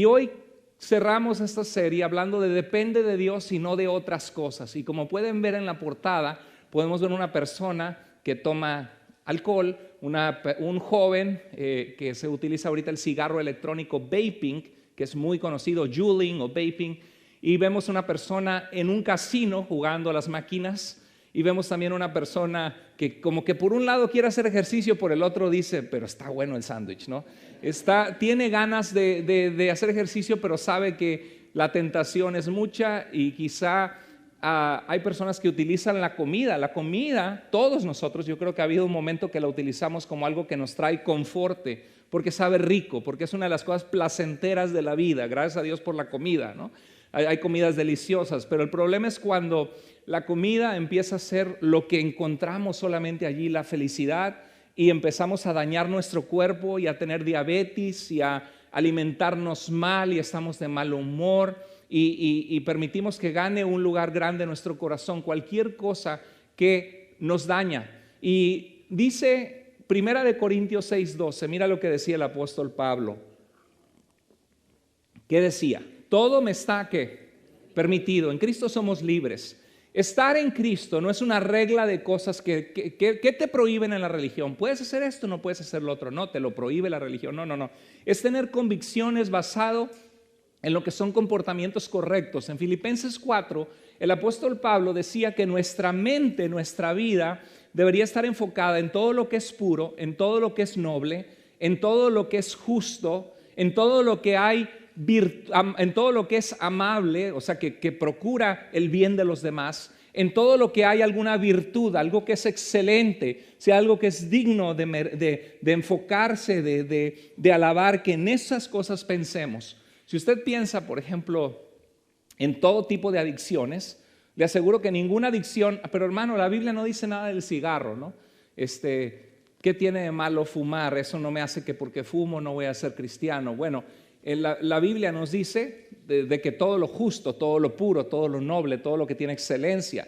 Y hoy cerramos esta serie hablando de depende de Dios y no de otras cosas. Y como pueden ver en la portada, podemos ver una persona que toma alcohol, un joven que se utiliza ahorita el cigarro electrónico vaping, que es muy conocido, juuling o vaping, y vemos una persona en un casino jugando a las máquinas, y vemos también una persona que como que por un lado quiere hacer ejercicio, por el otro dice, pero está bueno el sándwich, ¿no? Tiene ganas de hacer ejercicio, pero sabe que la tentación es mucha y quizá hay personas que utilizan la comida. La comida, todos nosotros, yo creo que ha habido un momento que la utilizamos como algo que nos trae conforte, porque sabe rico, porque es una de las cosas placenteras de la vida. Gracias a Dios por la comida, ¿no? Hay comidas deliciosas, pero el problema es cuando la comida empieza a ser lo que encontramos solamente allí, la felicidad, y empezamos a dañar nuestro cuerpo y a tener diabetes y a alimentarnos mal y estamos de mal humor y permitimos que gane un lugar grande en nuestro corazón cualquier cosa que nos daña. Y dice 1 Corintios 6:12, mira lo que decía el apóstol Pablo. ¿Qué decía? Todo me está ¿qué? Permitido, en Cristo somos libres. Estar en Cristo no es una regla de cosas que te prohíben en la religión. Puedes hacer esto, no puedes hacer lo otro. No, te lo prohíbe la religión. No. Es tener convicciones basado en lo que son comportamientos correctos. En Filipenses 4, el apóstol Pablo decía que nuestra mente, nuestra vida, debería estar enfocada en todo lo que es puro, en todo lo que es noble, en todo lo que es justo, en todo lo que hay en todo lo que es amable, o sea, que procura el bien de los demás, en todo lo que hay alguna virtud, algo que es excelente, sea algo que es digno de enfocarse, de alabar, que en esas cosas pensemos. Si usted piensa, por ejemplo, en todo tipo de adicciones, le aseguro que ninguna adicción, pero hermano, la Biblia no dice nada del cigarro, ¿no? ¿Qué tiene de malo fumar? Eso no me hace que porque fumo no voy a ser cristiano. Bueno, la Biblia nos dice de que todo lo justo, todo lo puro, todo lo noble, todo lo que tiene excelencia.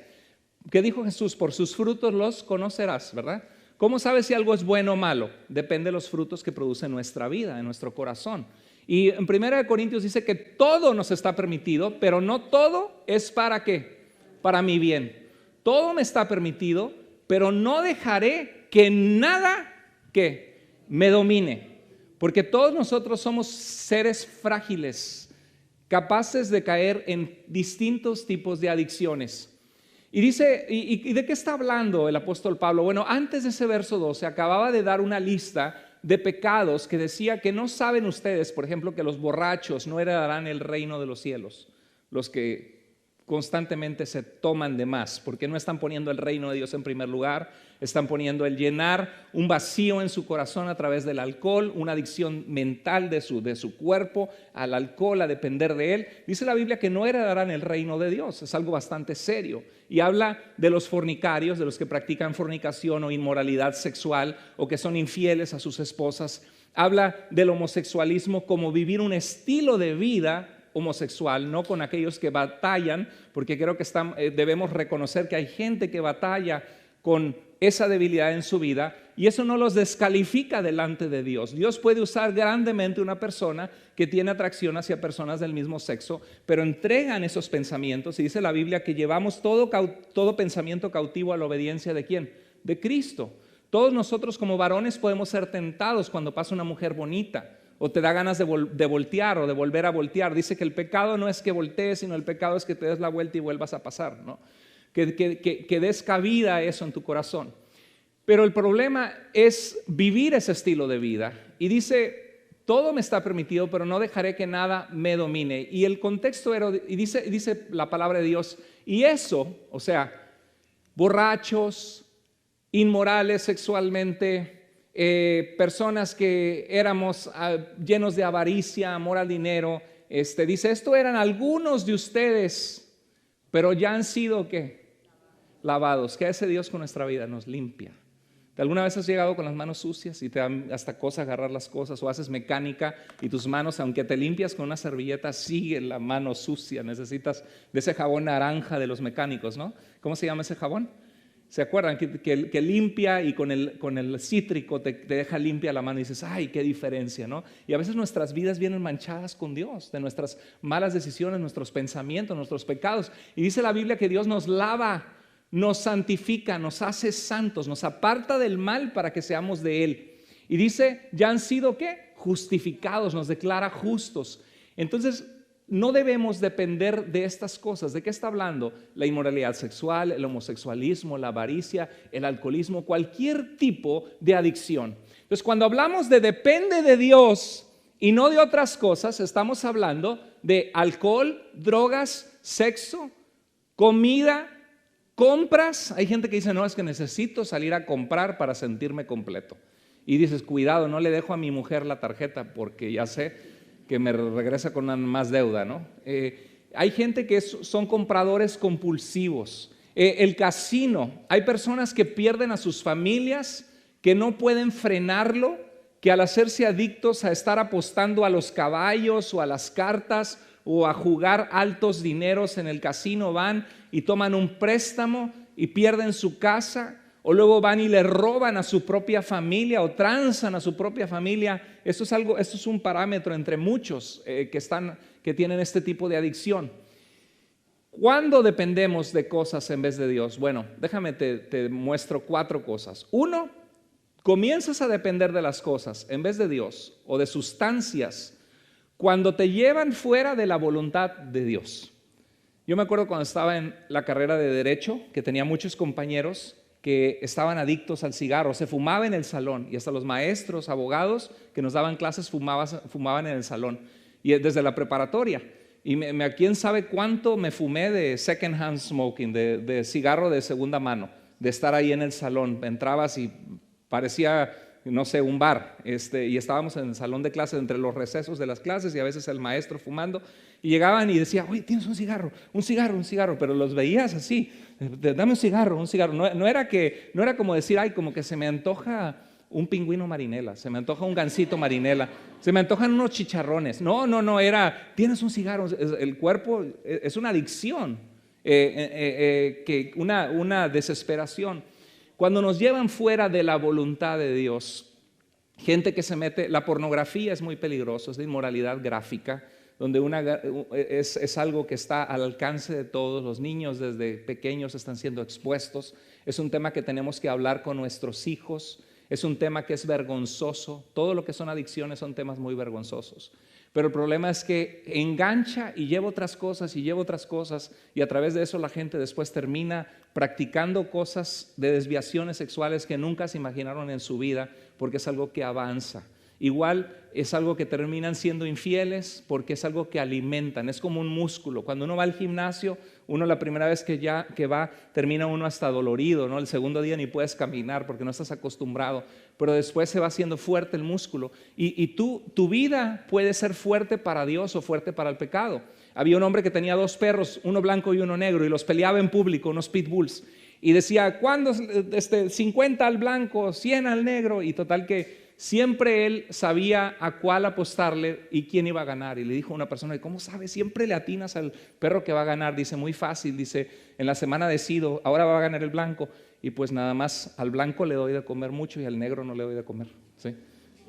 ¿Qué dijo Jesús? Por sus frutos los conocerás, ¿verdad? ¿Cómo sabes si algo es bueno o malo? Depende de los frutos que produce nuestra vida, en nuestro corazón. Y en 1 Corintios dice que todo nos está permitido, pero no todo es ¿para qué? Para mi bien. Todo me está permitido, pero no dejaré que nada que me domine. Porque todos nosotros somos seres frágiles, capaces de caer en distintos tipos de adicciones. Y dice, ¿y de qué está hablando el apóstol Pablo? Bueno, antes de ese verso 12 acababa de dar una lista de pecados que decía que no saben ustedes, por ejemplo, que los borrachos no heredarán el reino de los cielos, los que constantemente se toman de más, porque no están poniendo el reino de Dios en primer lugar, están poniendo el llenar un vacío en su corazón a través del alcohol, una adicción mental de su cuerpo al alcohol, a depender de él. Dice la Biblia que no heredarán el reino de Dios, es algo bastante serio, y habla de los fornicarios, de los que practican fornicación o inmoralidad sexual o que son infieles a sus esposas. Habla del homosexualismo como vivir un estilo de vida homosexual, no con aquellos que batallan, porque creo que debemos reconocer que hay gente que batalla con esa debilidad en su vida y eso no los descalifica delante de Dios. Dios puede usar grandemente una persona que tiene atracción hacia personas del mismo sexo, pero entregan esos pensamientos y dice la Biblia que llevamos todo pensamiento cautivo a la obediencia ¿de quién? De Cristo. Todos nosotros como varones podemos ser tentados cuando pasa una mujer bonita o te da ganas de voltear o de volver a voltear. Dice que el pecado no es que voltees, sino el pecado es que te des la vuelta y vuelvas a pasar, ¿no? Que des cabida a eso en tu corazón. Pero el problema es vivir ese estilo de vida. Y dice, todo me está permitido, pero no dejaré que nada me domine. Y el contexto era, y dice la palabra de Dios, y eso, o sea, borrachos, inmorales sexualmente, personas que éramos llenos de avaricia, amor al dinero. Dice, esto eran algunos de ustedes, pero ya han sido ¿qué? Lavados. ¿Qué hace Dios con nuestra vida? Nos limpia. ¿Alguna vez has llegado con las manos sucias y te dan hasta cosa agarrar las cosas o haces mecánica y tus manos, aunque te limpias con una servilleta, sigue la mano sucia? Necesitas de ese jabón naranja de los mecánicos, ¿no? ¿Cómo se llama ese jabón? ¿Se acuerdan? Que limpia y con el cítrico te deja limpia la mano y dices, ¡ay, qué diferencia!, ¿no? Y a veces nuestras vidas vienen manchadas con Dios, de nuestras malas decisiones, nuestros pensamientos, nuestros pecados. Y dice la Biblia que Dios nos lava, nos santifica, nos hace santos, nos aparta del mal para que seamos de Él. Y dice, ¿ya han sido qué? Justificados, nos declara justos. Entonces, no debemos depender de estas cosas. ¿De qué está hablando? La inmoralidad sexual, el homosexualismo, la avaricia, el alcoholismo, cualquier tipo de adicción. Entonces, cuando hablamos de depende de Dios y no de otras cosas, estamos hablando de alcohol, drogas, sexo, comida, compras. Hay gente que dice, no, es que necesito salir a comprar para sentirme completo. Y dices, cuidado, no le dejo a mi mujer la tarjeta porque ya sé que me regresa con una más deuda, ¿no? Hay gente que son compradores compulsivos. El casino, hay personas que pierden a sus familias, que no pueden frenarlo, que al hacerse adictos a estar apostando a los caballos o a las cartas o a jugar altos dineros en el casino, van y toman un préstamo y pierden su casa. O luego van y le roban a su propia familia o transan a su propia familia. Esto es un parámetro entre muchos que tienen este tipo de adicción. ¿Cuándo dependemos de cosas en vez de Dios? Bueno, déjame te muestro 4 cosas. 1, comienzas a depender de las cosas en vez de Dios o de sustancias cuando te llevan fuera de la voluntad de Dios. Yo me acuerdo cuando estaba en la carrera de Derecho que tenía muchos compañeros que estaban adictos al cigarro, se fumaba en el salón y hasta los maestros, abogados que nos daban clases fumaban en el salón y desde la preparatoria. Y quién sabe cuánto me fumé de second hand smoking, de cigarro de segunda mano, de estar ahí en el salón. Entrabas y parecía, no sé, un bar, y estábamos en el salón de clases entre los recesos de las clases y a veces el maestro fumando y llegaban y decía, oye, tienes un cigarro, pero los veías así, dame un cigarro. No era como decir, ay, como que se me antoja un pingüino marinela, se me antoja un gansito marinela, se me antojan unos chicharrones. No, era, tienes un cigarro. El cuerpo es una adicción, una desesperación. Cuando nos llevan fuera de la voluntad de Dios, gente que se mete, la pornografía es muy peligroso, es de inmoralidad gráfica, donde es algo que está al alcance de todos. Los niños desde pequeños están siendo expuestos. Es un tema que tenemos que hablar con nuestros hijos. Es un tema que es vergonzoso. Todo lo que son adicciones son temas muy vergonzosos. Pero el problema es que engancha y lleva otras cosas y a través de eso la gente después termina practicando cosas de desviaciones sexuales que nunca se imaginaron en su vida, porque es algo que avanza. Igual es algo que terminan siendo infieles porque es algo que alimentan, es como un músculo. Cuando uno va al gimnasio, uno la primera vez que va, termina uno hasta dolorido, ¿no? El segundo día ni puedes caminar porque no estás acostumbrado, pero después se va haciendo fuerte el músculo. Y tu vida puede ser fuerte para Dios o fuerte para el pecado. Había un hombre que tenía 2 perros, uno blanco y uno negro, y los peleaba en público, unos pitbulls. Y decía, ¿cuándo? 50 al blanco, 100 al negro, y total que siempre él sabía a cuál apostarle y quién iba a ganar. Y le dijo a una persona, ¿cómo sabes? Siempre le atinas al perro que va a ganar. Dice, muy fácil, dice, en la semana decido, ahora va a ganar el blanco. Y pues nada más al blanco le doy de comer mucho y al negro no le doy de comer, ¿sí?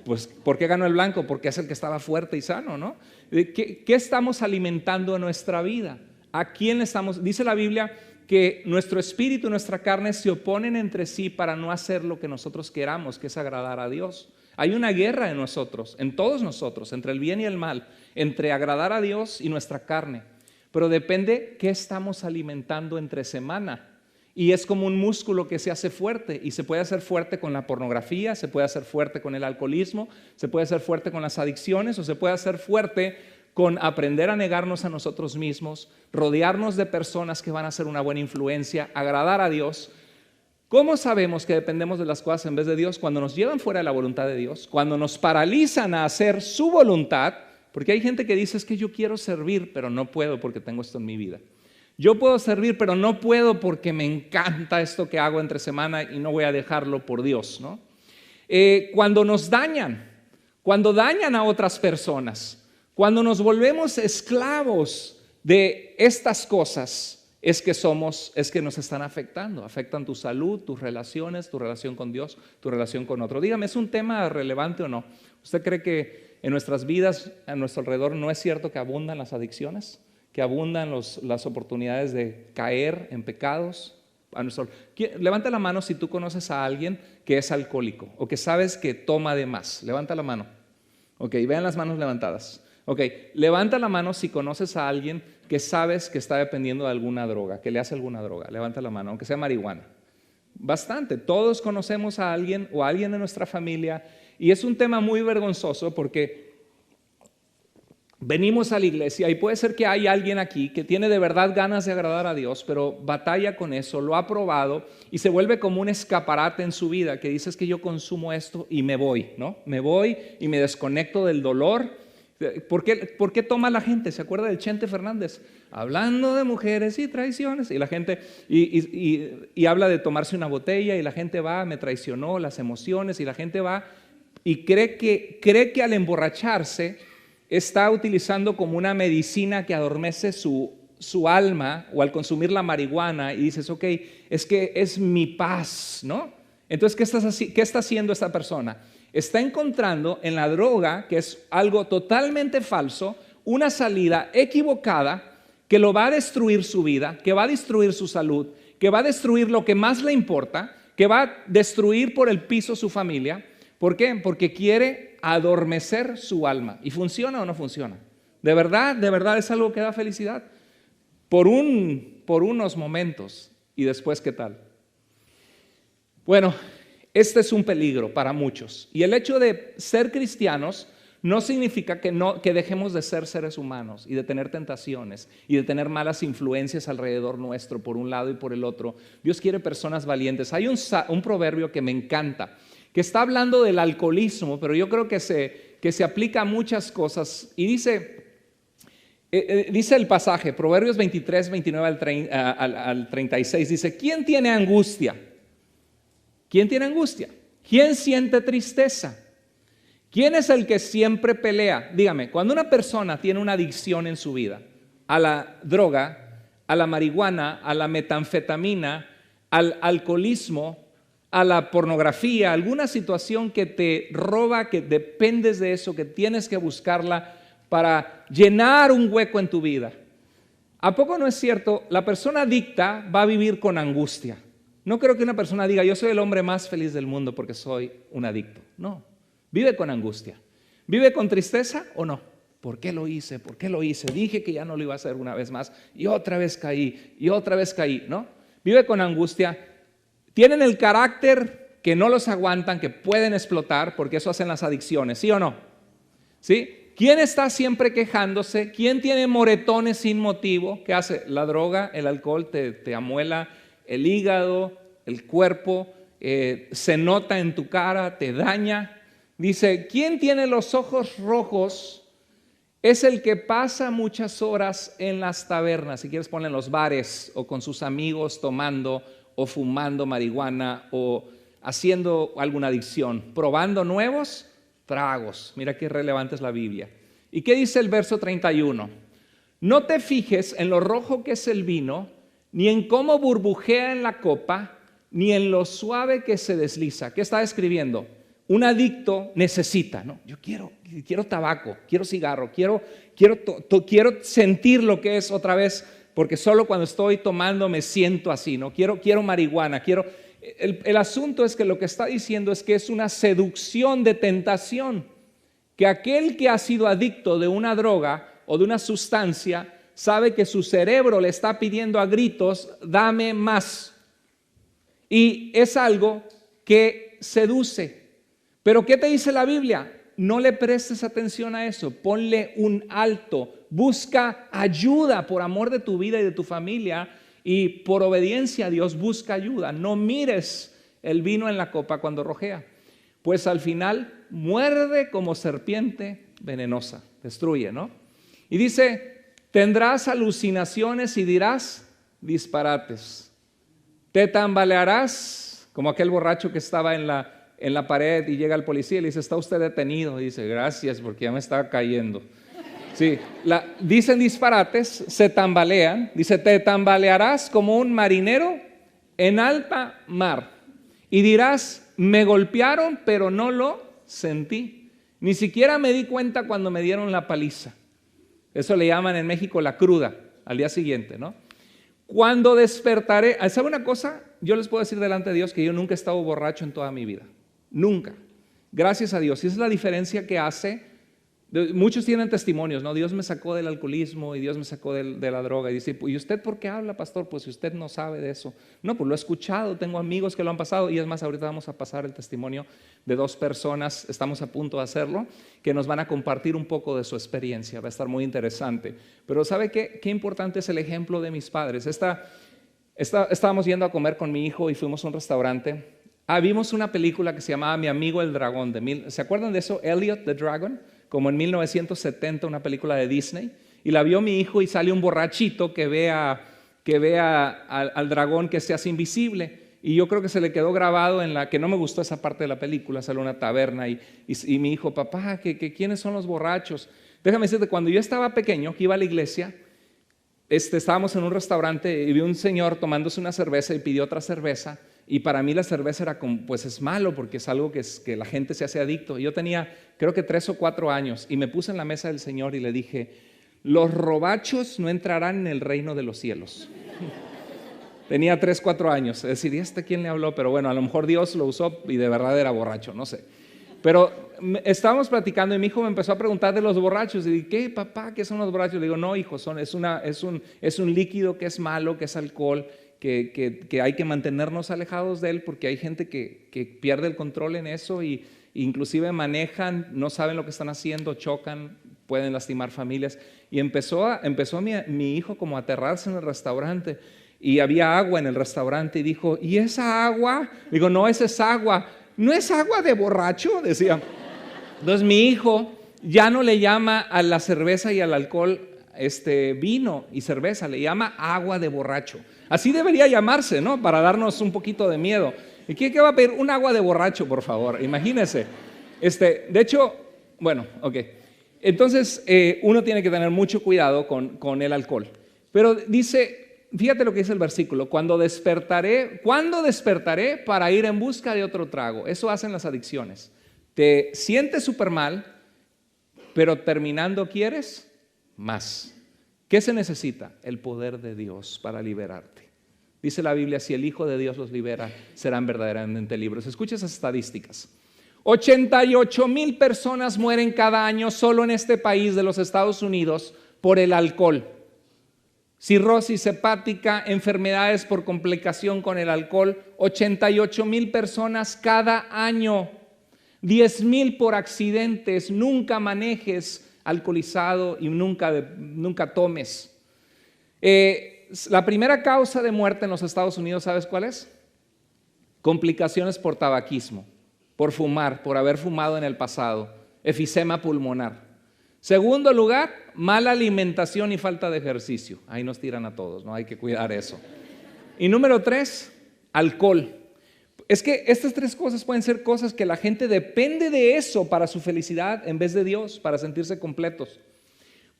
Pues, ¿por qué ganó el blanco? Porque es el que estaba fuerte y sano, ¿no? ¿Qué estamos alimentando en nuestra vida? ¿A quién le estamos? Dice la Biblia que nuestro espíritu y nuestra carne se oponen entre sí para no hacer lo que nosotros queramos, que es agradar a Dios. Hay una guerra en nosotros, en todos nosotros, entre el bien y el mal, entre agradar a Dios y nuestra carne. Pero depende qué estamos alimentando entre semana. Y es como un músculo que se hace fuerte, y se puede hacer fuerte con la pornografía, se puede hacer fuerte con el alcoholismo, se puede hacer fuerte con las adicciones, o se puede hacer fuerte con aprender a negarnos a nosotros mismos, rodearnos de personas que van a ser una buena influencia, agradar a Dios. ¿Cómo sabemos que dependemos de las cosas en vez de Dios? Cuando nos llevan fuera de la voluntad de Dios, cuando nos paralizan a hacer su voluntad, porque hay gente que dice, es que yo quiero servir, pero no puedo porque tengo esto en mi vida. Yo puedo servir, pero no puedo porque me encanta esto que hago entre semana y no voy a dejarlo por Dios, ¿no? Cuando nos dañan, cuando dañan a otras personas, cuando nos volvemos esclavos de estas cosas, es que nos están afectando. Afectan tu salud, tus relaciones, tu relación con Dios, tu relación con otro. Dígame, ¿es un tema relevante o no? ¿Usted cree que en nuestras vidas, a nuestro alrededor, no es cierto que abundan las adicciones? ¿Que abundan las oportunidades de caer en pecados? Levanta la mano si tú conoces a alguien que es alcohólico o que sabes que toma de más. Levanta la mano. Ok, vean las manos levantadas. Ok, levanta la mano si conoces a alguien que sabes que está dependiendo de alguna droga, que le hace alguna droga. Levanta la mano, aunque sea marihuana. Bastante, todos conocemos a alguien o a alguien de nuestra familia, y es un tema muy vergonzoso porque venimos a la iglesia y puede ser que hay alguien aquí que tiene de verdad ganas de agradar a Dios, pero batalla con eso, lo ha probado y se vuelve como un escaparate en su vida, que dices que yo consumo esto y me voy, ¿no? Me voy y me desconecto del dolor. ¿Por qué toma la gente? ¿Se acuerda del Chente Fernández? Hablando de mujeres y traiciones, y la gente y habla de tomarse una botella y la gente va, me traicionó, las emociones, y la gente va y cree que al emborracharse está utilizando como una medicina que adormece su alma, o al consumir la marihuana y dices, ok, es que es mi paz, ¿no? Entonces, ¿qué está haciendo esta persona? Está encontrando en la droga, que es algo totalmente falso, una salida equivocada que lo va a destruir su vida, que va a destruir su salud, que va a destruir lo que más le importa, que va a destruir por el piso su familia. ¿Por qué? Porque quiere adormecer su alma. ¿Y funciona o no funciona? De verdad es algo que da felicidad. Por unos momentos. ¿Y después qué tal? Bueno, este es un peligro para muchos. Y el hecho de ser cristianos no significa que dejemos de ser seres humanos y de tener tentaciones y de tener malas influencias alrededor nuestro por un lado y por el otro. Dios quiere personas valientes. Hay un proverbio que me encanta, que está hablando del alcoholismo, pero yo creo que se aplica a muchas cosas. Y dice el pasaje, Proverbios 23, 29 al 36, dice, ¿quién tiene angustia? ¿Quién tiene angustia? ¿Quién siente tristeza? ¿Quién es el que siempre pelea? Dígame, cuando una persona tiene una adicción en su vida, a la droga, a la marihuana, a la metanfetamina, al alcoholismo, a la pornografía, alguna situación que te roba, que dependes de eso, que tienes que buscarla para llenar un hueco en tu vida. ¿A poco no es cierto? La persona adicta va a vivir con angustia. No creo que una persona diga, yo soy el hombre más feliz del mundo porque soy un adicto. No, vive con angustia. ¿Vive con tristeza o no? ¿Por qué lo hice? ¿Por qué lo hice? Dije que ya no lo iba a hacer una vez más y otra vez caí, ¿no? Vive con angustia. Tienen el carácter que no los aguantan, que pueden explotar, porque eso hacen las adicciones, ¿sí o no? ¿Sí? ¿Quién está siempre quejándose? ¿Quién tiene moretones sin motivo? ¿Qué hace? La droga, el alcohol te amuela el hígado, el cuerpo, se nota en tu cara, te daña. Dice, ¿quién tiene los ojos rojos? Es el que pasa muchas horas en las tabernas, si quieres ponle en los bares, o con sus amigos tomando, o fumando marihuana, o haciendo alguna adicción, probando nuevos tragos. Mira qué relevante es la Biblia. ¿Y qué dice el verso 31? No te fijes en lo rojo que es el vino, ni en cómo burbujea en la copa, ni en lo suave que se desliza. ¿Qué está escribiendo? Un adicto necesita, ¿no? Yo quiero tabaco, quiero cigarro, quiero sentir lo que es otra vez, porque solo cuando estoy tomando me siento así, ¿no? Quiero marihuana, El asunto es que lo que está diciendo es que es una seducción de tentación, que aquel que ha sido adicto de una droga o de una sustancia sabe que su cerebro le está pidiendo a gritos, dame más. Y es algo que seduce. Pero ¿qué te dice la Biblia? No le prestes atención a eso, ponle un alto, busca ayuda por amor de tu vida y de tu familia, y por obediencia a Dios busca ayuda. No mires el vino en la copa cuando rojea, pues al final muerde como serpiente venenosa, destruye, ¿no? Y dice, tendrás alucinaciones y dirás disparates. Te tambalearás como aquel borracho que estaba en la pared y llega el policía y le dice, ¿está usted detenido? Y dice, gracias, porque ya me estaba cayendo. Sí, dicen disparates, se tambalean. Dice, te tambalearás como un marinero en alta mar. Y dirás, me golpearon, pero no lo sentí. Ni siquiera me di cuenta cuando me dieron la paliza. Eso le llaman en México la cruda, al día siguiente, ¿no? Cuando despertaré, ¿sabe una cosa? Yo les puedo decir delante de Dios que yo nunca he estado borracho en toda mi vida. Nunca. Gracias a Dios. Y esa es la diferencia que hace. Muchos tienen testimonios, ¿no? Dios me sacó del alcoholismo y Dios me sacó de la droga. Y dice, ¿y usted por qué habla, pastor? Pues si usted no sabe de eso. No, pues lo he escuchado, tengo amigos que lo han pasado. Y es más, ahorita vamos a pasar el testimonio de 2 personas, estamos a punto de hacerlo, que nos van a compartir un poco de su experiencia. Va a estar muy interesante. Pero ¿sabe qué importante es el ejemplo de mis padres? Estábamos yendo a comer con mi hijo y fuimos a un restaurante. Vimos una película que se llamaba Mi amigo el dragón. ¿Se acuerdan de eso? Elliot the Dragon. Como en 1970, una película de Disney, y la vio mi hijo y sale un borrachito que ve al dragón que se hace invisible, y yo creo que se le quedó grabado que no me gustó esa parte de la película. Sale una taberna y mi hijo, papá, ¿quiénes son los borrachos? Déjame decirte, cuando yo estaba pequeño, que iba a la iglesia, estábamos en un restaurante y vi un señor tomándose una cerveza y pidió otra cerveza. Y para mí la cerveza era como, pues es malo porque es algo que la gente se hace adicto. Yo tenía creo que 3 o 4 años y me puse en la mesa del Señor y le dije, los robachos no entrarán en el reino de los cielos. Tenía 3, 4 años. Es decir, ¿y quién le habló? Pero bueno, a lo mejor Dios lo usó y de verdad era borracho, no sé. Pero estábamos platicando y mi hijo me empezó a preguntar de los borrachos. Y dije, ¿qué, papá? ¿Qué son los borrachos? Le digo, no, hijo, es un líquido que es malo, que es alcohol. Que hay que mantenernos alejados de él porque hay gente que pierde el control en eso y inclusive manejan, no saben lo que están haciendo, chocan, pueden lastimar familias. Y empezó mi hijo como a aterrarse en el restaurante y había agua en el restaurante y dijo, ¿y esa agua? Digo, no, esa es agua. ¿No es agua de borracho? Decía. Entonces mi hijo ya no le llama a la cerveza y al alcohol vino y cerveza, le llama agua de borracho. Así debería llamarse, ¿no? Para darnos un poquito de miedo. ¿Y qué va a pedir? Un agua de borracho, por favor, imagínense. De hecho, bueno, ok. Entonces, uno tiene que tener mucho cuidado con el alcohol. Pero dice, fíjate lo que dice el versículo, ¿cuándo despertaré para ir en busca de otro trago? Eso hacen las adicciones. Te sientes súper mal, pero terminando quieres más. ¿Qué se necesita? El poder de Dios para liberarte. Dice la Biblia, si el Hijo de Dios los libera, serán verdaderamente libres. Escucha esas estadísticas. 88,000 personas mueren cada año solo en este país de los Estados Unidos por el alcohol. Cirrosis hepática, enfermedades por complicación con el alcohol, 88,000 personas cada año. 10,000 por accidentes. Nunca manejes alcoholizado y nunca tomes. La primera causa de muerte en los Estados Unidos, ¿sabes cuál es? Complicaciones por tabaquismo, por fumar, por haber fumado en el pasado, efisema pulmonar. Segundo lugar, mala alimentación y falta de ejercicio. Ahí nos tiran a todos, ¿no? Hay que cuidar eso. Y número 3, alcohol. Es que estas 3 cosas pueden ser cosas que la gente depende de eso para su felicidad en vez de Dios, para sentirse completos.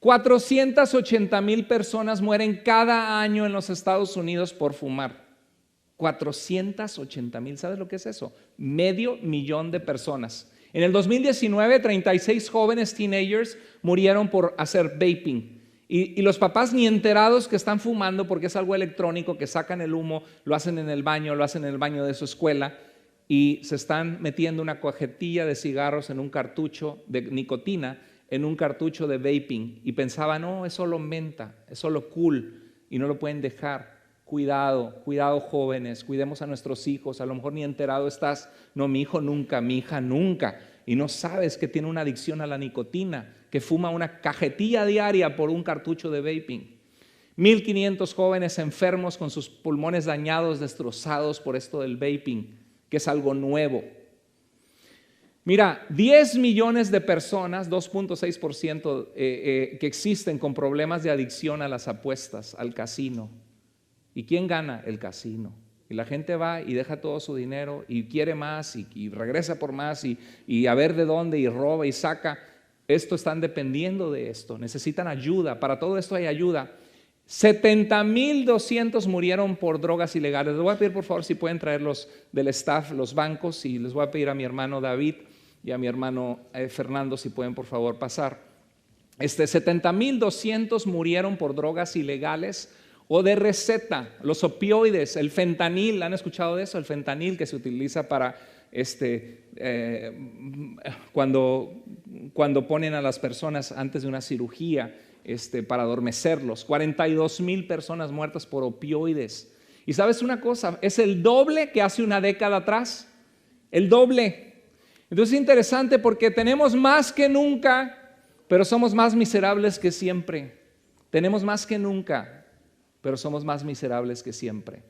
480,000 personas mueren cada año en los Estados Unidos por fumar. 480,000, ¿sabes lo que es eso? 500,000 de personas. En el 2019, 36 jóvenes teenagers murieron por hacer vaping. Y los papás ni enterados que están fumando porque es algo electrónico, que sacan el humo, lo hacen en el baño de su escuela y se están metiendo una cajetilla de cigarros en un cartucho de nicotina, en un cartucho de vaping y pensaban, no, es solo menta, es solo cool y no lo pueden dejar. Cuidado jóvenes, cuidemos a nuestros hijos, a lo mejor ni enterado estás, no, mi hijo nunca, mi hija nunca, y no sabes que tiene una adicción a la nicotina, que fuma una cajetilla diaria por un cartucho de vaping. 1,500 jóvenes enfermos con sus pulmones dañados, destrozados por esto del vaping, que es algo nuevo. Mira, 10 millones de personas, 2.6% que existen con problemas de adicción a las apuestas, al casino. ¿Y quién gana? El casino. Y la gente va y deja todo su dinero y quiere más y regresa por más y a ver de dónde y roba y saca. están dependiendo de esto, necesitan ayuda. Para todo esto hay ayuda. 70,200 murieron por drogas ilegales. Les voy a pedir por favor si pueden traer del staff, los bancos, y les voy a pedir a mi hermano David y a mi hermano Fernando si pueden por favor pasar. 70,200 murieron por drogas ilegales o de receta. Los opioides, el fentanil, ¿han escuchado de eso? El fentanil que se utiliza para cuando ponen a las personas antes de una cirugía para adormecerlos. 42,000 personas muertas por opioides. Y sabes una cosa, es el doble que hace una década atrás, el doble. Entonces es interesante porque tenemos más que nunca, pero somos más miserables que siempre. Tenemos más que nunca, pero somos más miserables que siempre.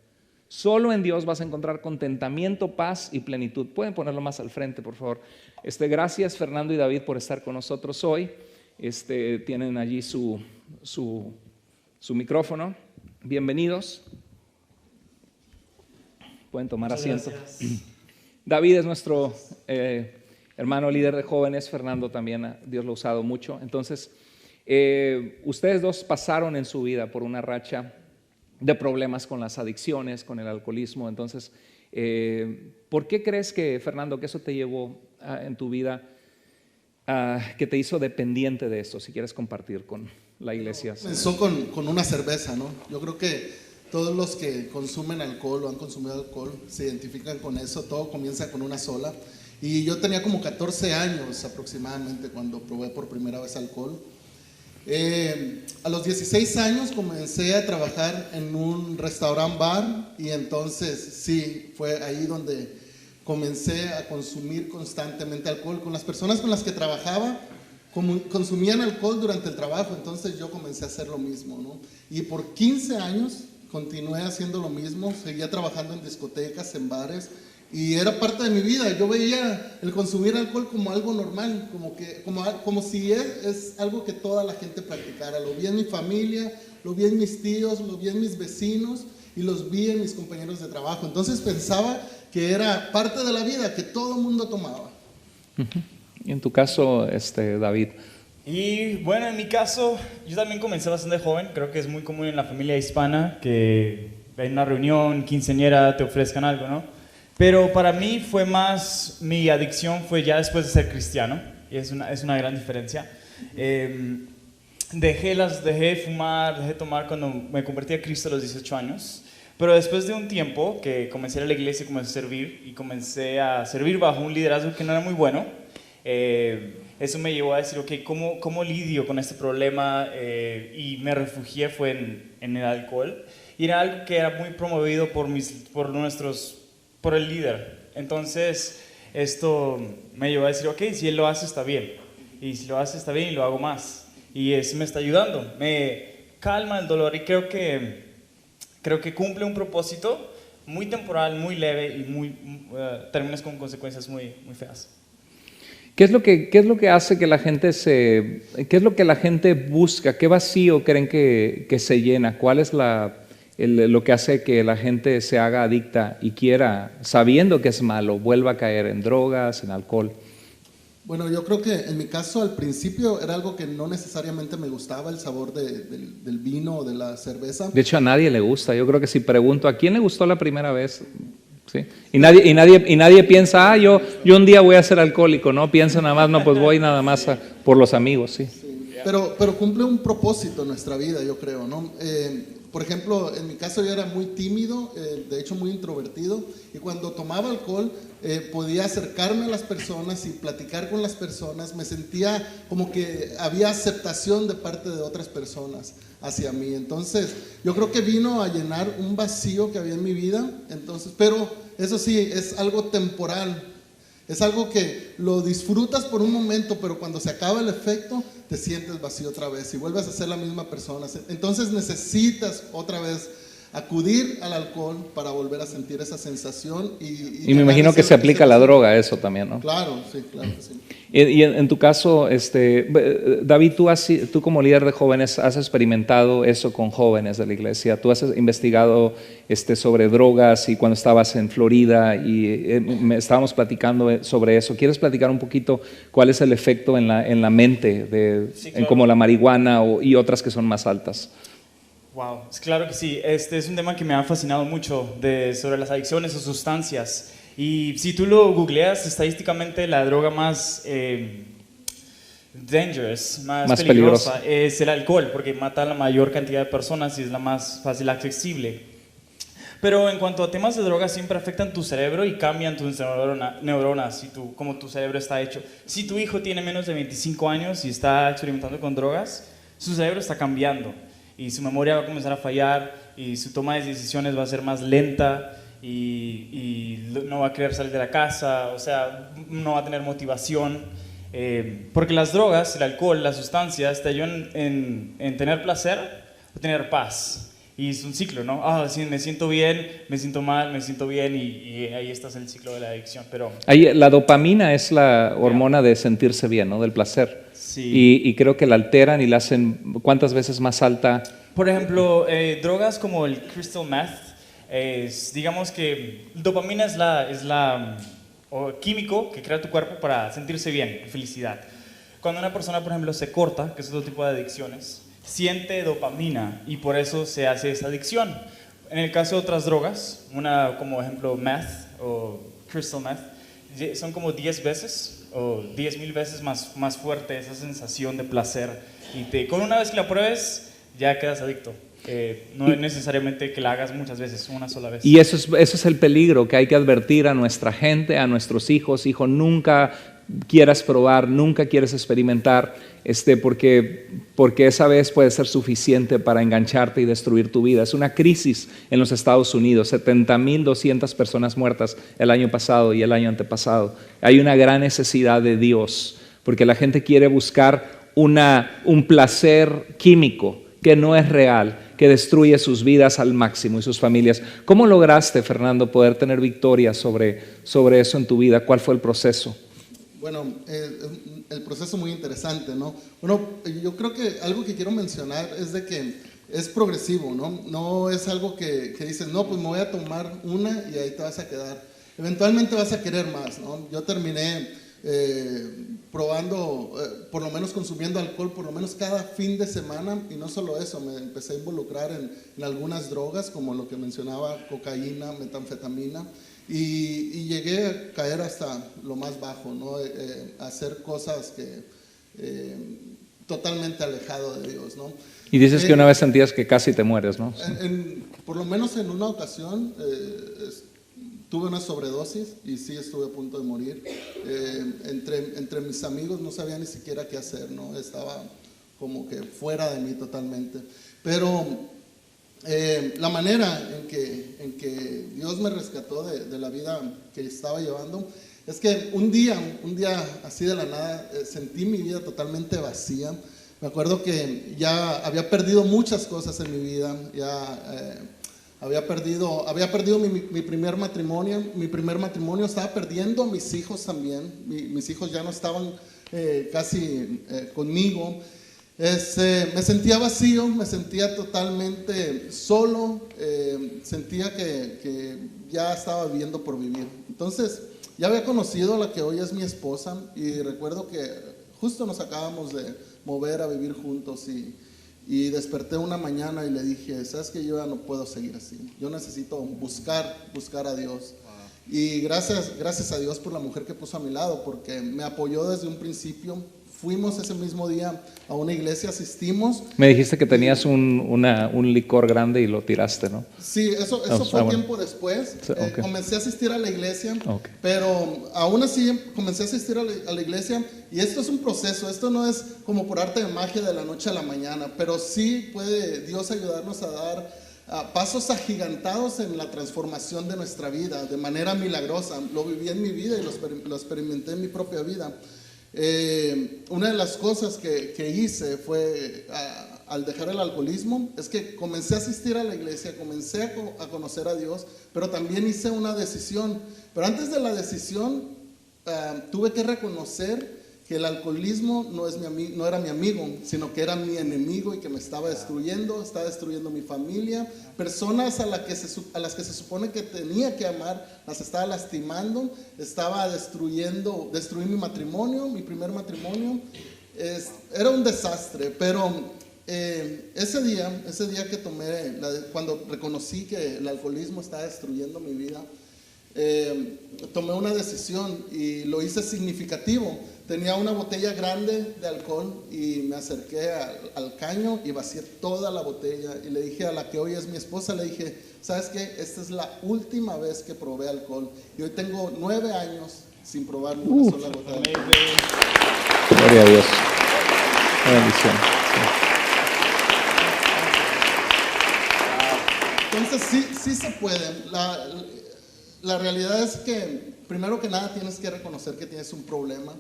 Solo en Dios vas a encontrar contentamiento, paz y plenitud. Pueden ponerlo más al frente, por favor. Gracias Fernando y David por estar con nosotros hoy. Tienen allí su micrófono. Bienvenidos. Pueden tomar asiento. David es nuestro hermano líder de jóvenes. Fernando también, Dios lo ha usado mucho. Entonces, ustedes dos pasaron en su vida por una racha de problemas con las adicciones, con el alcoholismo. Entonces, ¿por qué crees que, Fernando, que eso te llevó en tu vida, que te hizo dependiente de esto? Si quieres compartir con la iglesia. Comenzó con una cerveza, ¿no? Yo creo que todos los que consumen alcohol o han consumido alcohol se identifican con eso. Todo comienza con una sola. Y yo tenía como 14 años aproximadamente cuando probé por primera vez alcohol. A los 16 años comencé a trabajar en un restaurant bar, y entonces sí, fue ahí donde comencé a consumir constantemente alcohol. Con las personas con las que trabajaba consumían alcohol durante el trabajo, entonces yo comencé a hacer lo mismo, ¿no? Y por 15 años continué haciendo lo mismo, seguía trabajando en discotecas, en bares, y era parte de mi vida. Yo veía el consumir alcohol como algo normal, como si es algo que toda la gente practicara. Lo vi en mi familia, lo vi en mis tíos, lo vi en mis vecinos y los vi en mis compañeros de trabajo. Entonces pensaba que era parte de la vida, que todo el mundo tomaba. Y en tu caso, David. Y bueno, en mi caso, yo también comencé bastante joven. Creo que es muy común en la familia hispana que en una reunión, quinceañera, te ofrezcan algo, ¿no? Pero para mí fue más, mi adicción fue ya después de ser cristiano, y es una gran diferencia. Dejé de fumar, dejé de tomar cuando me convertí a Cristo a los 18 años, pero después de un tiempo que comencé a ir a la iglesia y comencé a servir, y comencé a servir bajo un liderazgo que no era muy bueno, eso me llevó a decir, ok, ¿cómo lidio con este problema? Y me refugié fue en el alcohol, y era algo que era muy promovido por el líder. Entonces esto me llevó a decir, ok, si él lo hace está bien, y si lo hace está bien y lo hago más, y eso me está ayudando, me calma el dolor, y creo que cumple un propósito muy temporal, muy leve, y terminas con consecuencias muy, muy feas. ¿Qué es lo que hace que la gente qué es lo que la gente busca? ¿Qué vacío creen que se llena? ¿Cuál es lo que hace que la gente se haga adicta y quiera, sabiendo que es malo, vuelva a caer en drogas, en alcohol? Bueno, yo creo que en mi caso al principio era algo que no necesariamente me gustaba, el sabor del vino o de la cerveza. De hecho, a nadie le gusta. Yo creo que si pregunto a quién le gustó la primera vez, ¿sí? Y nadie piensa, yo un día voy a ser alcohólico, no piensa nada más, no, pues voy nada más por los amigos, sí. Pero cumple un propósito en nuestra vida, yo creo, ¿no? Por ejemplo, en mi caso yo era muy tímido, de hecho muy introvertido, y cuando tomaba alcohol podía acercarme a las personas y platicar con las personas. Me sentía como que había aceptación de parte de otras personas hacia mí. Entonces yo creo que vino a llenar un vacío que había en mi vida. Entonces, pero eso sí, es algo temporal. Es algo que lo disfrutas por un momento, pero cuando se acaba el efecto, te sientes vacío otra vez y vuelves a ser la misma persona. Entonces necesitas otra vez acudir al alcohol para volver a sentir esa sensación. Y me imagino que se aplica a la droga eso también, ¿no? Claro, sí, claro que sí. Y en tu caso, David, tú como líder de jóvenes has experimentado eso con jóvenes de la iglesia. Tú has investigado sobre drogas y cuando estabas en Florida y estábamos platicando sobre eso. ¿Quieres platicar un poquito cuál es el efecto en la mente Sí, en claro. como la marihuana y otras que son más altas? Wow, claro que sí. Este es un tema que me ha fascinado mucho sobre las adicciones o sustancias. Y si tú lo googleas, estadísticamente la droga más dangerous, más peligrosa, es el alcohol, porque mata a la mayor cantidad de personas y es la más fácil accesible. Pero en cuanto a temas de drogas, siempre afectan tu cerebro y cambian tus neuronas, cómo tu cerebro está hecho. Si tu hijo tiene menos de 25 años y está experimentando con drogas, su cerebro está cambiando y su memoria va a comenzar a fallar y su toma de decisiones va a ser más lenta y no va a querer salir de la casa, o sea, no va a tener motivación. Porque las drogas, el alcohol, las sustancias te ayudan en tener placer o tener paz. Y es un ciclo, ¿no? Sí, me siento bien, me siento mal, me siento bien y ahí estás en el ciclo de la adicción. Pero La dopamina es la hormona de sentirse bien, ¿no? Del placer. sí. Y creo que la alteran y la hacen ¿cuántas veces más alta? Por ejemplo, drogas como el crystal meth, digamos que dopamina es la químico que crea tu cuerpo para sentirse bien, felicidad. Cuando una persona, por ejemplo, se corta, que es otro tipo de adicciones, siente dopamina y por eso se hace esa adicción. En el caso de otras drogas, una como ejemplo meth o crystal meth, son como 10 veces o 10,000 veces más fuerte esa sensación de placer. Y con una vez que la pruebes, ya quedas adicto. No es necesariamente que la hagas muchas veces, una sola vez. Y eso es el peligro que hay que advertir a nuestra gente, a nuestros hijos. Hijo, nunca quieras probar, nunca quieres experimentar, porque esa vez puede ser suficiente para engancharte y destruir tu vida. Es una crisis en los Estados Unidos, 70,200 personas muertas el año pasado y el año antepasado. Hay una gran necesidad de Dios, porque la gente quiere buscar un placer químico que no es real, que destruye sus vidas al máximo y sus familias. ¿Cómo lograste, Fernando, poder tener victoria sobre eso en tu vida? ¿Cuál fue el proceso? Bueno, el proceso muy interesante, ¿no? Bueno, yo creo que algo que quiero mencionar es de que es progresivo, ¿no? No es algo que dices, no, pues me voy a tomar una y ahí te vas a quedar. Eventualmente vas a querer más, ¿no? Yo terminé probando, por lo menos consumiendo alcohol, por lo menos cada fin de semana, y no solo eso, me empecé a involucrar en algunas drogas, como lo que mencionaba, cocaína, metanfetamina, y llegué a caer hasta lo más bajo, ¿no? Hacer cosas que totalmente alejado de Dios, ¿no? Y dices que una vez sentías que casi te mueres, ¿no? Por lo menos en una ocasión tuve una sobredosis y sí estuve a punto de morir. Entre mis amigos no sabía ni siquiera qué hacer, ¿no? Estaba como que fuera de mí totalmente. Pero la manera en que Dios me rescató de la vida que estaba llevando es que un día así de la nada sentí mi vida totalmente vacía. Me acuerdo que ya había perdido muchas cosas en mi vida, había perdido mi primer matrimonio. Mi primer matrimonio, estaba perdiendo a mis hijos también. Mis hijos ya no estaban casi conmigo. Me sentía vacío, me sentía totalmente solo, sentía que ya estaba viviendo por vivir. Entonces, ya había conocido a la que hoy es mi esposa y recuerdo que justo nos acabamos de mover a vivir juntos y desperté una mañana y le dije, sabes que yo ya no puedo seguir así, yo necesito buscar a Dios. Y gracias a Dios por la mujer que puso a mi lado, porque me apoyó desde un principio. Fuimos ese mismo día a una iglesia, asistimos. Me dijiste que tenías un licor grande y lo tiraste, ¿no? Sí, eso fue tiempo después. Okay. Comencé a asistir a la iglesia, okay, pero aún así comencé a asistir a la iglesia, y esto es un proceso, esto no es como por arte de magia de la noche a la mañana, pero sí puede Dios ayudarnos a dar pasos agigantados en la transformación de nuestra vida, de manera milagrosa. Lo viví en mi vida y lo experimenté en mi propia vida. Una de las cosas que hice fue al dejar el alcoholismo es que comencé a asistir a la iglesia, comencé a conocer a Dios, pero también hice una decisión. Pero antes de la decisión tuve que reconocer que el alcoholismo no era mi amigo, sino que era mi enemigo y que me estaba destruyendo mi familia, personas a las que se supone que tenía que amar, las estaba lastimando, estaba destruyendo mi matrimonio, mi primer matrimonio. Era un desastre, pero ese día que cuando reconocí que el alcoholismo estaba destruyendo mi vida, tomé una decisión y lo hice significativo. Tenía una botella grande de alcohol y me acerqué al caño y vacié toda la botella y le dije a la que hoy es mi esposa, le dije, ¿sabes qué? Esta es la última vez que probé alcohol y hoy tengo 9 años sin probar ni una sola gota de alcohol. Gloria a Dios. Qué bendición. Entonces sí se puede. La realidad es que primero que nada tienes que reconocer que tienes un problema.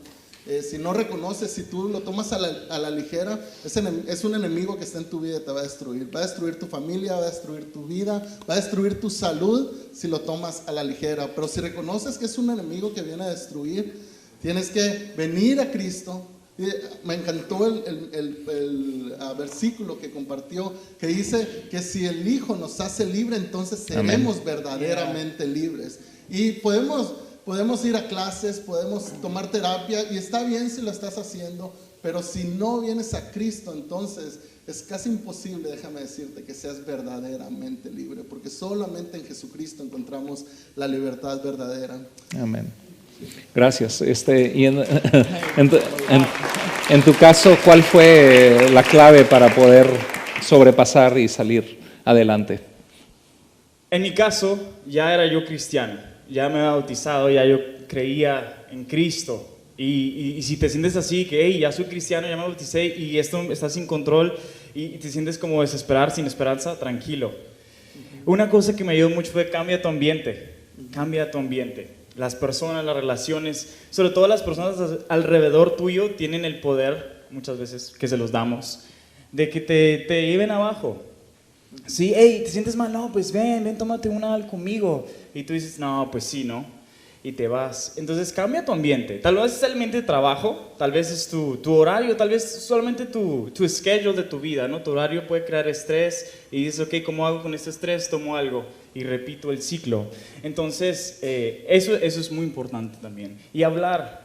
Si no reconoces, si tú lo tomas a la ligera, es un enemigo que está en tu vida y te va a destruir. Va a destruir tu familia, va a destruir tu vida, va a destruir tu salud si lo tomas a la ligera. Pero si reconoces que es un enemigo que viene a destruir, tienes que venir a Cristo. Me encantó el versículo que compartió, que dice que si el Hijo nos hace libre, entonces seremos Amén. Verdaderamente libres. Y podemos ir a clases, podemos tomar terapia y está bien si lo estás haciendo, pero si no vienes a Cristo, entonces es casi imposible, déjame decirte, que seas verdaderamente libre, porque solamente en Jesucristo encontramos la libertad verdadera. Amén. Gracias. Y en tu caso, ¿cuál fue la clave para poder sobrepasar y salir adelante? En mi caso, ya era yo cristiano, ya me había bautizado, ya yo creía en Cristo. Y si te sientes así, que hey, ya soy cristiano, ya me bauticé y esto está sin control y te sientes como desesperar, sin esperanza, tranquilo. Una cosa que me ayudó mucho fue cambia tu ambiente, cambia tu ambiente. Las personas, las relaciones, sobre todo las personas alrededor tuyo tienen el poder, muchas veces que se los damos, de que te lleven abajo. Sí, hey, ¿te sientes mal? No, pues ven, tómate una conmigo. Y tú dices, no, pues sí, ¿no? Y te vas. Entonces cambia tu ambiente. Tal vez es el ambiente de trabajo, tal vez es tu horario, tal vez solamente tu schedule de tu vida, ¿no? Tu horario puede crear estrés y dices, ok, ¿cómo hago con este estrés? Tomo algo y repito el ciclo. Entonces, eso es muy importante también. Y habla,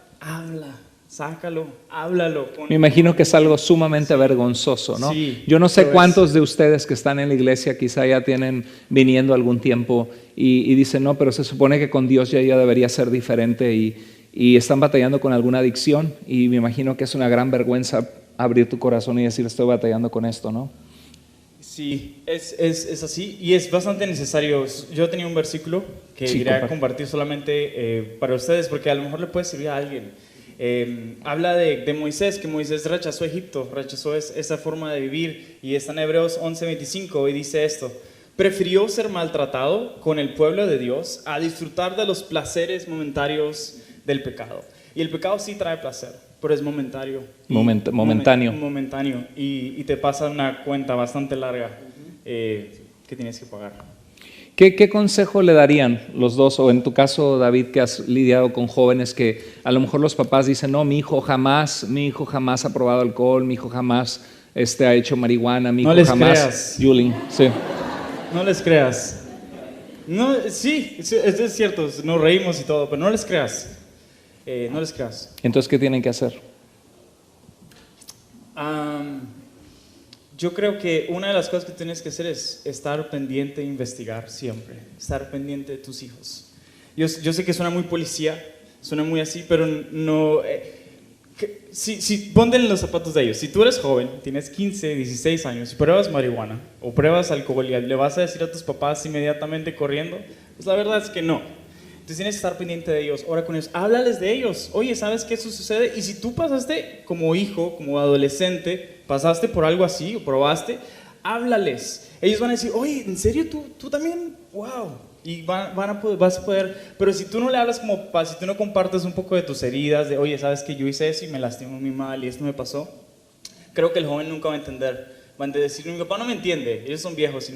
sácalo, háblalo. Me imagino que es algo sumamente vergonzoso, ¿no? Sí, yo no sé cuántos de ustedes que están en la iglesia quizá ya tienen viniendo algún tiempo y dicen, no, pero se supone que con Dios ya debería ser diferente y están batallando con alguna adicción y me imagino que es una gran vergüenza abrir tu corazón y decir, estoy batallando con esto, ¿no? Sí, es así y es bastante necesario. Yo tenía un versículo que quería compartir solamente para ustedes porque a lo mejor le puede servir a alguien. Habla de Moisés, que Moisés rechazó Egipto, rechazó esa forma de vivir y está en Hebreos 11:25 y dice esto: prefirió ser maltratado con el pueblo de Dios a disfrutar de los placeres momentarios del pecado. Y el pecado sí trae placer, pero es momentáneo. Momentáneo y te pasa una cuenta bastante larga que tienes que pagar. ¿Qué consejo le darían los dos? O en tu caso, David, que has lidiado con jóvenes que a lo mejor los papás dicen, no, mi hijo jamás ha probado alcohol, mi hijo jamás ha hecho marihuana, mi hijo no les jamás... Creas. Yulín, sí. No les creas. No, sí, es cierto, nos reímos y todo, pero no les creas. No les creas. Entonces, ¿qué tienen que hacer? Yo creo que una de las cosas que tienes que hacer es estar pendiente e investigar siempre, estar pendiente de tus hijos. Yo sé que suena muy policía, suena muy así, pero no... Si ponte en los zapatos de ellos. Si tú eres joven, tienes 15, 16 años y pruebas marihuana o pruebas alcohol, ¿le vas a decir a tus papás inmediatamente corriendo? Pues la verdad es que no. Entonces tienes que estar pendiente de ellos, ora con ellos, háblales de ellos. Oye, ¿sabes que eso sucede? Y si tú pasaste como hijo, como adolescente, pasaste por algo así o probaste, háblales. Ellos van a decir, oye, ¿en serio tú también? ¡Wow! Y vas a poder, pero si tú no le hablas como si tú no compartes un poco de tus heridas, de oye, ¿sabes que yo hice eso y me lastimó muy mal y esto me pasó? Creo que el joven nunca va a entender van a decir, mi papá no me entiende, ellos son viejos,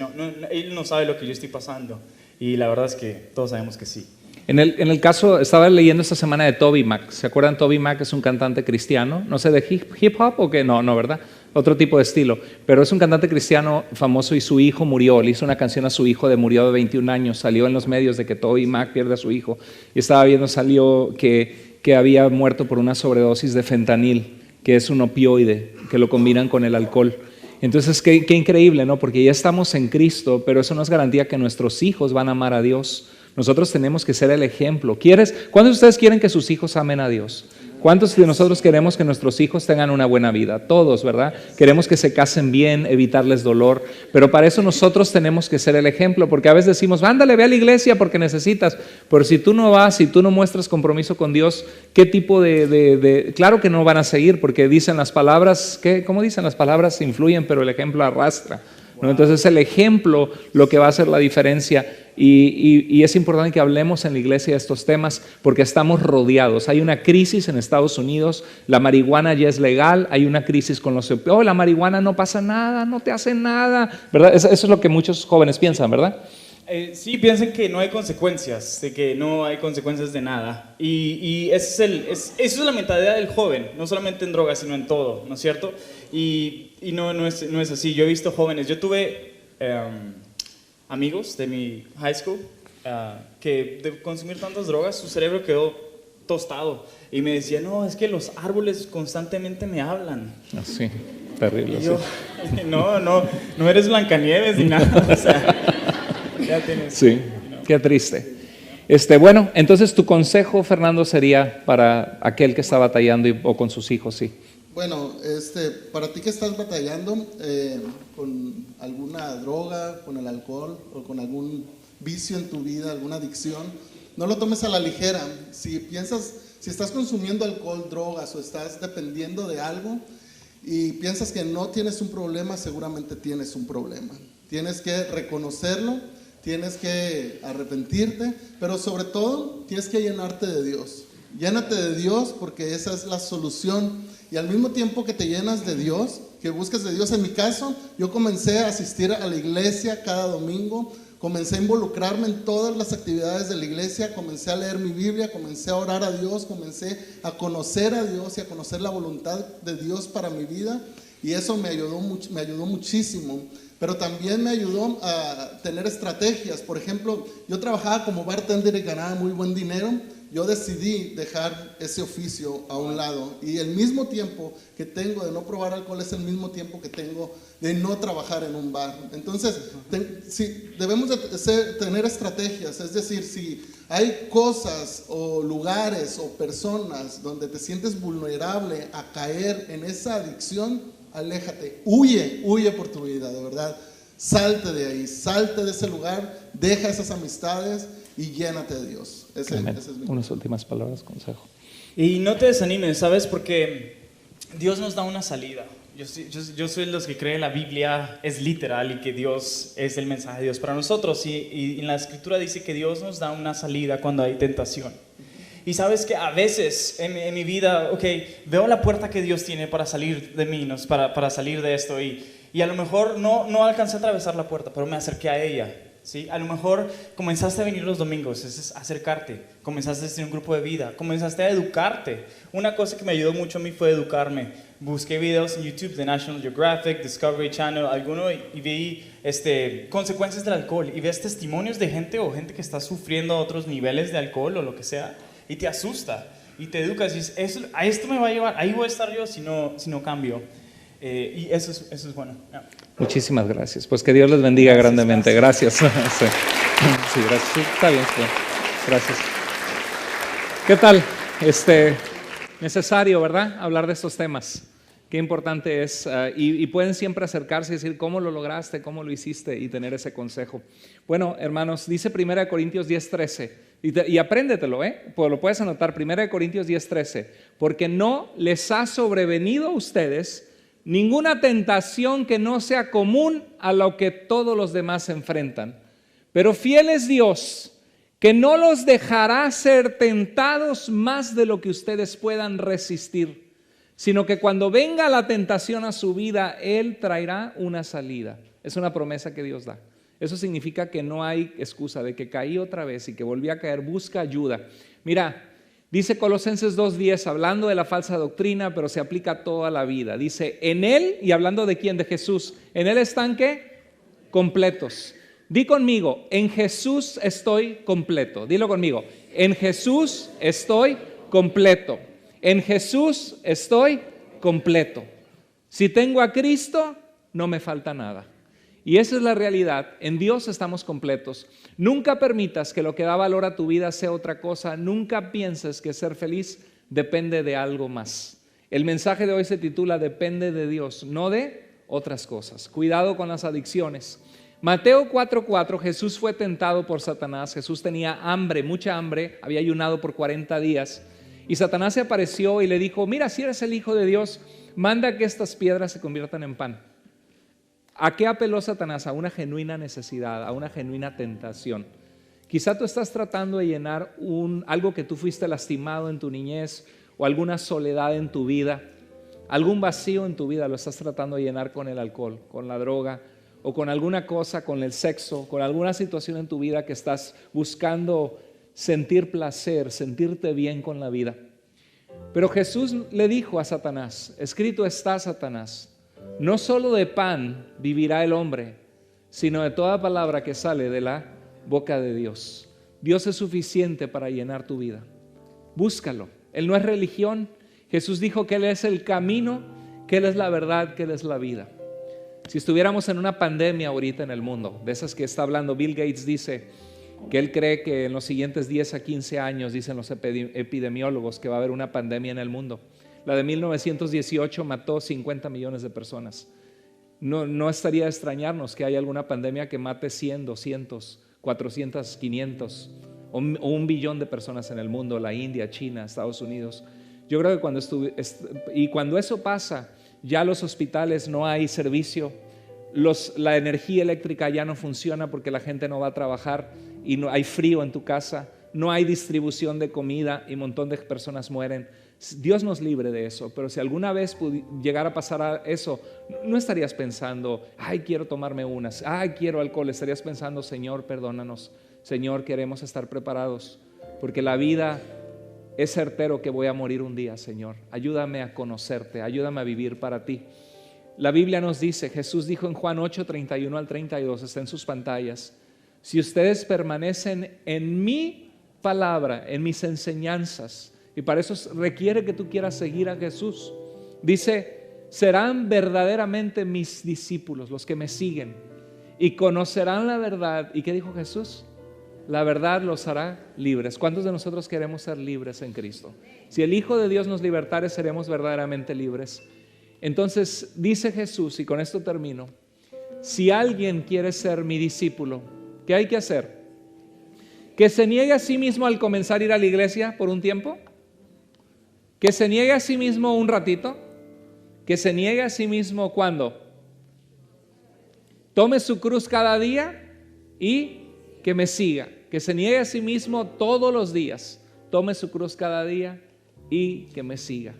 él no sabe lo que yo estoy pasando. Y la verdad es que todos sabemos que sí. En el caso, estaba leyendo esta semana de Toby Mac. ¿Se acuerdan? Toby Mac es un cantante cristiano, no sé, de hip hop o qué, no, ¿verdad? Otro tipo de estilo, pero es un cantante cristiano famoso y su hijo murió, le hizo una canción a su hijo murió de 21 años, salió en los medios de que Toby Mac pierde a su hijo y estaba viendo, salió que había muerto por una sobredosis de fentanil, que es un opioide, que lo combinan con el alcohol. Entonces, qué increíble, ¿no? Porque ya estamos en Cristo, pero eso no es garantía que nuestros hijos van a amar a Dios. Nosotros tenemos que ser el ejemplo. ¿Cuántos de ustedes quieren que sus hijos amen a Dios? ¿Cuántos de nosotros queremos que nuestros hijos tengan una buena vida? Todos, ¿verdad? Queremos que se casen bien, evitarles dolor, pero para eso nosotros tenemos que ser el ejemplo, porque a veces decimos, ándale, ve a la iglesia porque necesitas, pero si tú no vas, si tú no muestras compromiso con Dios, ¿qué tipo claro que no van a seguir, porque dicen las palabras, ¿cómo dicen? Las palabras influyen, pero el ejemplo arrastra, ¿no? Entonces el ejemplo lo que va a hacer la diferencia. Y es importante que hablemos en la iglesia de estos temas porque estamos rodeados. Hay una crisis en Estados Unidos, la marihuana ya es legal, hay una crisis con los opioides. La marihuana no pasa nada, no te hace nada, ¿verdad? Eso es lo que muchos jóvenes piensan, ¿verdad? Sí, piensan que no hay consecuencias, de que no hay consecuencias de nada. Y eso es la mentalidad del joven, no solamente en drogas, sino en todo, ¿no es cierto? Y no es así. Yo he visto jóvenes, yo tuve amigos de mi high school que de consumir tantas drogas, su cerebro quedó tostado. Y me decía, no, es que los árboles constantemente me hablan. Sí, terrible. Y yo, no eres Blancanieves ni nada, o sea... Sí, qué triste. Bueno, entonces tu consejo, Fernando, sería para aquel que está batallando o con sus hijos, sí. Bueno, para ti que estás batallando con alguna droga, con el alcohol o con algún vicio en tu vida, alguna adicción, no lo tomes a la ligera. Si estás consumiendo alcohol, drogas o estás dependiendo de algo y piensas que no tienes un problema, seguramente tienes un problema. Tienes que reconocerlo. Tienes que arrepentirte, pero sobre todo tienes que llenarte de Dios. Llénate de Dios porque esa es la solución. Y al mismo tiempo que te llenas de Dios, que buscas de Dios, en mi caso, yo comencé a asistir a la iglesia cada domingo, comencé a involucrarme en todas las actividades de la iglesia, comencé a leer mi Biblia, comencé a orar a Dios, comencé a conocer a Dios y a conocer la voluntad de Dios para mi vida. Y eso me ayudó muchísimo. Pero también me ayudó a tener estrategias. Por ejemplo, yo trabajaba como bartender y ganaba muy buen dinero. Yo decidí dejar ese oficio a un lado. Y el mismo tiempo que tengo de no probar alcohol es el mismo tiempo que tengo de no trabajar en un bar. Entonces, debemos tener estrategias. Es decir, si hay cosas o lugares o personas donde te sientes vulnerable a caer en esa adicción, aléjate, huye por tu vida, de verdad. Salte de ahí, salte de ese lugar, deja esas amistades y llénate de Dios. Ese es Unas últimas palabras, consejo. Y no te desanimes, ¿sabes? Porque Dios nos da una salida. Yo soy de los que creen la Biblia es literal y que Dios es el mensaje de Dios para nosotros. Y en la Escritura dice que Dios nos da una salida cuando hay tentación. Y sabes que a veces en mi vida, veo la puerta que Dios tiene para salir de mí, para salir de esto. Y a lo mejor no alcancé a atravesar la puerta, pero me acerqué a ella. ¿Sí? A lo mejor comenzaste a venir los domingos, es acercarte, comenzaste a tener un grupo de vida, comenzaste a educarte. Una cosa que me ayudó mucho a mí fue educarme. Busqué videos en YouTube de National Geographic, Discovery Channel, y vi consecuencias del alcohol. Y ves testimonios de gente que está sufriendo otros niveles de alcohol o lo que sea. Y te asusta, y te educas, y dices, a esto me va a llevar, ahí voy a estar yo si no cambio. Y eso es bueno. Yeah. Muchísimas gracias. Pues que Dios les bendiga grandemente. Gracias. Sí, gracias. Sí, está bien. Sí. Gracias. ¿Qué tal? Necesario, ¿verdad? Hablar de estos temas. Qué importante es. Y pueden siempre acercarse y decir cómo lo lograste, cómo lo hiciste y tener ese consejo. Bueno, hermanos, dice 1 Corintios 10:13. Y apréndetelo, pues lo puedes anotar, 1 Corintios 10:13, porque no les ha sobrevenido a ustedes ninguna tentación que no sea común a lo que todos los demás enfrentan. Pero fiel es Dios, que no los dejará ser tentados más de lo que ustedes puedan resistir, sino que cuando venga la tentación a su vida, Él traerá una salida. Es una promesa que Dios da. Eso significa que no hay excusa de que caí otra vez y que volví a caer. Busca ayuda. Mira, dice Colosenses 2:10, hablando de la falsa doctrina, pero se aplica a toda la vida. Dice, en Él, y hablando de quién, de Jesús, en Él están ¿qué? Completos. Di conmigo, en Jesús estoy completo. Dilo conmigo, en Jesús estoy completo. En Jesús estoy completo. Si tengo a Cristo, no me falta nada. Y esa es la realidad. En Dios estamos completos. Nunca permitas que lo que da valor a tu vida sea otra cosa. Nunca pienses que ser feliz depende de algo más. El mensaje de hoy se titula Depende de Dios, no de otras cosas. Cuidado con las adicciones. Mateo 4:4, Jesús fue tentado por Satanás. Jesús tenía hambre, mucha hambre, había ayunado por 40 días. Y Satanás se apareció y le dijo, mira, si eres el Hijo de Dios, manda que estas piedras se conviertan en pan. ¿A qué apeló Satanás? A una genuina necesidad, a una genuina tentación. Quizá tú estás tratando de llenar algo que tú fuiste lastimado en tu niñez o alguna soledad en tu vida, algún vacío en tu vida lo estás tratando de llenar con el alcohol, con la droga o con alguna cosa, con el sexo, con alguna situación en tu vida que estás buscando sentir placer, sentirte bien con la vida. Pero Jesús le dijo a Satanás, escrito está, Satanás, no solo de pan vivirá el hombre, sino de toda palabra que sale de la boca de Dios. Dios es suficiente para llenar tu vida. Búscalo. Él no es religión. Jesús dijo que Él es el camino, que Él es la verdad, que Él es la vida. Si estuviéramos en una pandemia ahorita en el mundo, de esas que está hablando Bill Gates, dice que él cree que en los siguientes 10 a 15 años, dicen los epidemiólogos, que va a haber una pandemia en el mundo. La de 1918 mató 50 millones de personas. No estaría de extrañarnos que haya alguna pandemia que mate 100, 200, 400, 500 o 1 billón de personas en el mundo, la India, China, Estados Unidos. Yo creo que cuando eso pasa, ya los hospitales no hay servicio, la energía eléctrica ya no funciona porque la gente no va a trabajar y no hay frío en tu casa, no hay distribución de comida y un montón de personas mueren. Dios nos libre de eso, pero si alguna vez llegara a pasar eso, no estarías pensando, ay, quiero tomarme unas, ay, quiero alcohol. Estarías pensando, Señor, perdónanos, Señor, queremos estar preparados, porque la vida es certero que voy a morir un día, Señor. Ayúdame a conocerte, ayúdame a vivir para ti. La Biblia nos dice, Jesús dijo en Juan 8, 31 al 32, está en sus pantallas, si ustedes permanecen en mi palabra, en mis enseñanzas, y para eso requiere que tú quieras seguir a Jesús. Dice, serán verdaderamente mis discípulos, los que me siguen, y conocerán la verdad. ¿Y qué dijo Jesús? La verdad los hará libres. ¿Cuántos de nosotros queremos ser libres en Cristo? Si el Hijo de Dios nos libertare, seremos verdaderamente libres. Entonces dice Jesús, y con esto termino, si alguien quiere ser mi discípulo, ¿qué hay que hacer? Que se niegue a sí mismo al comenzar a ir a la iglesia por un tiempo, que se niegue a sí mismo un ratito, que se niegue a sí mismo ¿cuándo? Tome su cruz cada día y que me siga, que se niegue a sí mismo todos los días, tome su cruz cada día y que me siga.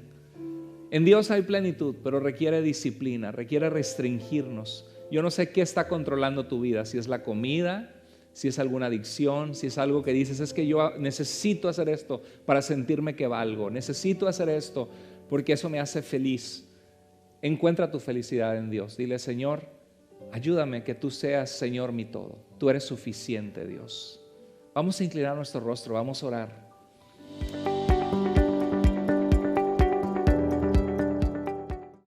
En Dios hay plenitud, pero requiere disciplina, requiere restringirnos. Yo no sé qué está controlando tu vida, si es la comida, si es alguna adicción, si es algo que dices, es que yo necesito hacer esto para sentirme que valgo, necesito hacer esto porque eso me hace feliz. Encuentra tu felicidad en Dios. Dile, Señor, ayúdame que tú seas, Señor, mi todo. Tú eres suficiente, Dios. Vamos a inclinar nuestro rostro, vamos a orar.